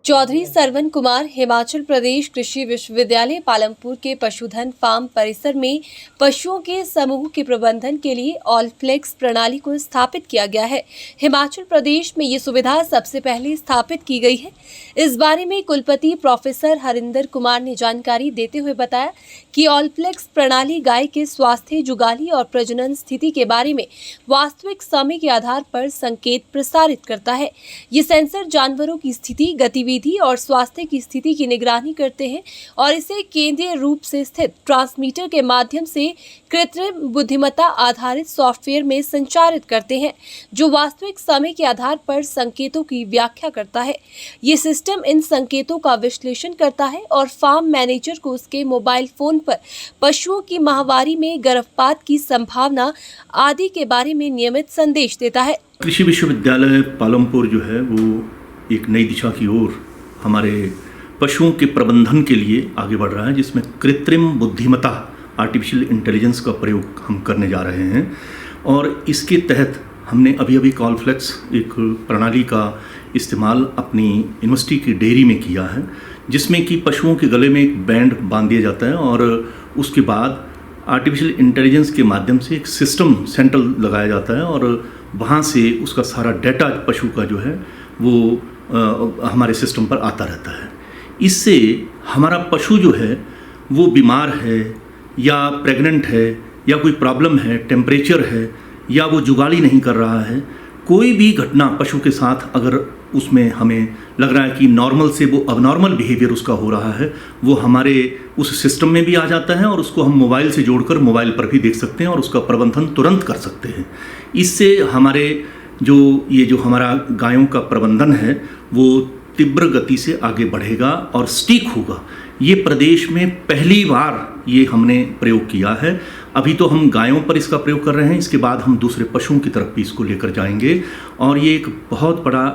चौधरी सरवन कुमार हिमाचल प्रदेश कृषि विश्वविद्यालय पालमपुर के पशुधन फार्म परिसर में पशुओं के समूह के प्रबंधन के लिए ऑलफ्लेक्स प्रणाली को स्थापित किया गया है। हिमाचल प्रदेश में ये सुविधा सबसे पहले स्थापित की गई है। इस बारे में कुलपति प्रोफेसर हरिंदर कुमार ने जानकारी देते हुए बताया कि ऑलफ्लेक्स प्रणाली गाय के स्वास्थ्य, जुगाली और प्रजनन स्थिति के बारे में वास्तविक समय के आधार पर संकेत प्रसारित करता है। ये सेंसर जानवरों की स्थिति, गतिविधि और स्वास्थ्य की स्थिति की निगरानी करते हैं और इसे केंद्रीय रूप से स्थित ट्रांसमीटर के माध्यम से कृत्रिम बुद्धिमत्ता आधारित सॉफ्टवेयर में संचारित करते हैं, जो वास्तविक समय के आधार पर संकेतों की व्याख्या करता है। ये सिस्टम इन संकेतों का विश्लेषण करता है और फार्म मैनेजर को उसके मोबाइल फोन पर पशुओं की माहवारी में गर्भपात की संभावना आदि के बारे में नियमित संदेश देता है। कृषि विश्वविद्यालय पालमपुर जो है वो एक नई दिशा की ओर हमारे पशुओं के प्रबंधन के लिए आगे बढ़ रहा है, जिसमें कृत्रिम बुद्धिमत्ता आर्टिफिशियल इंटेलिजेंस का प्रयोग हम करने जा रहे हैं। और इसके तहत हमने अभी ऑलफ्लेक्स एक प्रणाली का इस्तेमाल अपनी यूनिवर्सिटी की डेयरी में किया है, जिसमें कि पशुओं के गले में एक बैंड बांध दिया जाता है और उसके बाद आर्टिफिशियल इंटेलिजेंस के माध्यम से एक सिस्टम सेंटर लगाया जाता है और वहाँ से उसका सारा डाटा पशु का जो है वो हमारे सिस्टम पर आता रहता है। इससे हमारा पशु जो है वो बीमार है या प्रेग्नेंट है या कोई प्रॉब्लम है, टेम्परेचर है या वो जुगाली नहीं कर रहा है, कोई भी घटना पशु के साथ अगर उसमें हमें लग रहा है कि नॉर्मल से वो अबनॉर्मल बिहेवियर उसका हो रहा है, वो हमारे उस सिस्टम में भी आ जाता है और उसको हम मोबाइल से जोड़कर मोबाइल पर भी देख सकते हैं और उसका प्रबंधन तुरंत कर सकते हैं। इससे हमारे जो हमारा गायों का प्रबंधन है वो तीव्र गति से आगे बढ़ेगा और सटीक होगा। ये प्रदेश में पहली बार ये हमने प्रयोग किया है। अभी तो हम गायों पर इसका प्रयोग कर रहे हैं, इसके बाद हम दूसरे पशुओं की तरफ भी इसको लेकर जाएंगे और ये एक बहुत बड़ा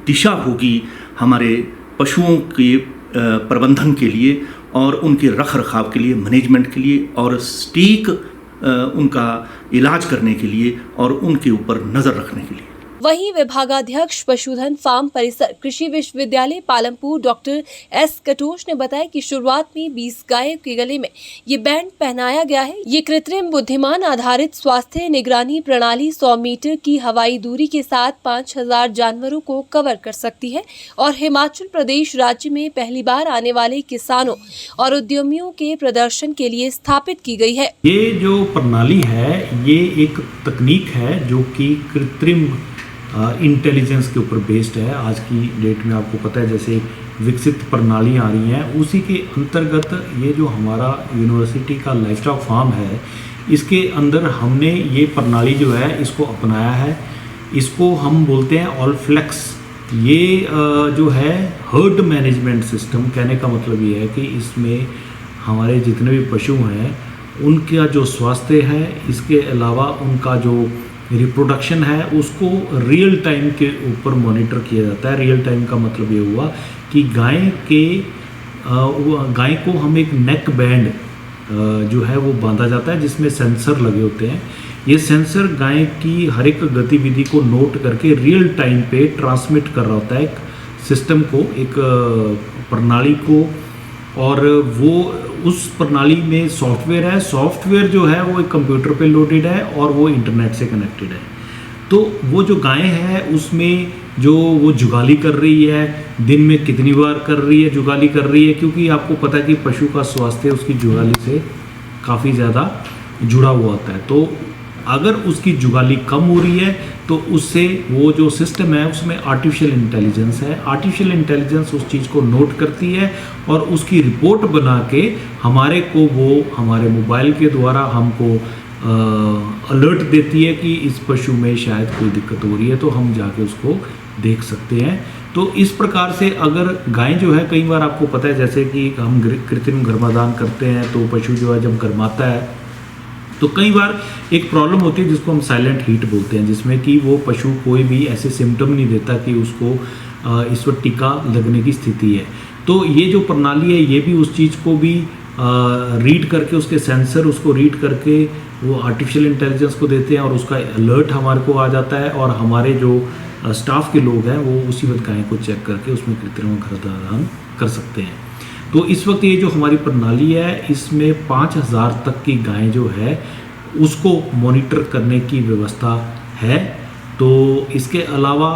दिशा होगी हमारे पशुओं के प्रबंधन के लिए और उनके रख रखाव के लिए, मैनेजमेंट के लिए और सटीक उनका इलाज करने के लिए और उनके ऊपर नज़र रखने के लिए। वहीं विभागाध्यक्ष पशुधन फार्म परिसर कृषि विश्वविद्यालय पालमपुर डॉक्टर एस कटोच ने बताया कि शुरुआत में 20 गायों के गले में ये बैंड पहनाया गया है। ये कृत्रिम बुद्धिमान आधारित स्वास्थ्य निगरानी प्रणाली 100 मीटर की हवाई दूरी के साथ 5000 जानवरों को कवर कर सकती है और हिमाचल प्रदेश राज्य में पहली बार आने वाले किसानों और उद्यमियों के प्रदर्शन के लिए स्थापित की गई है। ये जो प्रणाली है ये एक तकनीक है जो कि कृत्रिम इंटेलिजेंस के ऊपर बेस्ड है। आज की डेट में आपको पता है जैसे विकसित प्रणालियाँ आ रही हैं, उसी के अंतर्गत ये जो हमारा यूनिवर्सिटी का लाइवस्टॉक फार्म है इसके अंदर हमने ये प्रणाली जो है इसको अपनाया है। इसको हम बोलते हैं ऑलफ्लेक्स। ये जो है हर्ड मैनेजमेंट सिस्टम, कहने का मतलब ये है कि इसमें हमारे जितने भी पशु हैं उनका जो स्वास्थ्य है, इसके अलावा उनका जो रिप्रोडक्शन है उसको रियल टाइम के ऊपर मॉनिटर किया जाता है। रियल टाइम का मतलब ये हुआ कि गाय को हम एक नेक बैंड जो है वो बांधा जाता है जिसमें सेंसर लगे होते हैं। ये सेंसर गाय की हर एक गतिविधि को नोट करके रियल टाइम पे ट्रांसमिट कर रहा होता है एक सिस्टम को, एक प्रणाली को, और वो उस प्रणाली में सॉफ्टवेयर है। सॉफ्टवेयर जो है वो एक कंप्यूटर पे लोडेड है और वो इंटरनेट से कनेक्टेड है। तो वो जो गाय है उसमें जो वो जुगाली कर रही है, दिन में कितनी बार कर रही है, जुगाली कर रही है, क्योंकि आपको पता है कि पशु का स्वास्थ्य उसकी जुगाली से काफ़ी ज़्यादा जुड़ा हुआ होता है। तो अगर उसकी जुगाली कम हो रही है तो उससे वो जो सिस्टम है उसमें आर्टिफिशियल इंटेलिजेंस है। आर्टिफिशियल इंटेलिजेंस उस चीज़ को नोट करती है और उसकी रिपोर्ट बना के हमारे को वो हमारे मोबाइल के द्वारा हमको अलर्ट देती है कि इस पशु में शायद कोई दिक्कत हो रही है, तो हम जाके उसको देख सकते हैं। तो इस प्रकार से अगर गाय जो है, कई बार आपको पता है जैसे कि हम कृत्रिम गर्भाधान करते हैं तो पशु जो है जब गर्माता है तो कई बार एक प्रॉब्लम होती है जिसको हम साइलेंट हीट बोलते हैं, जिसमें कि वो पशु कोई भी ऐसे सिम्टम नहीं देता कि उसको इस वक्त टीका लगने की स्थिति है। तो ये जो प्रणाली है ये भी उस चीज़ को भी रीड करके, उसके सेंसर उसको रीड करके वो आर्टिफिशियल इंटेलिजेंस को देते हैं और उसका अलर्ट हमारे को आ जाता है और हमारे जो स्टाफ के लोग हैं वो उसी वक्त गाय को चेक करके उसमें कृत्रिम गर्भाधान कर सकते हैं। तो इस वक्त ये जो हमारी प्रणाली है इसमें 5000 तक की गाय जो है उसको मॉनिटर करने की व्यवस्था है। तो इसके अलावा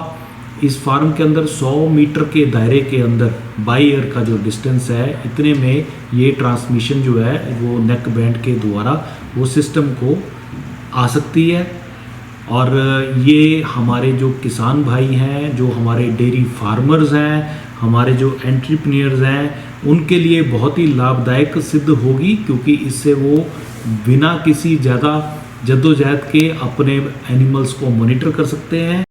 इस फार्म के अंदर 100 मीटर के दायरे के अंदर बाई ईयर का जो डिस्टेंस है इतने में ये ट्रांसमिशन जो है वो नेक बैंड के द्वारा वो सिस्टम को आ सकती है। और ये हमारे जो किसान भाई हैं, जो हमारे डेयरी फार्मर्स हैं, हमारे जो एंटरप्रेन्योर्स हैं, उनके लिए बहुत ही लाभदायक सिद्ध होगी, क्योंकि इससे वो बिना किसी ज़्यादा जद्दोजहद के अपने एनिमल्स को मॉनिटर कर सकते हैं।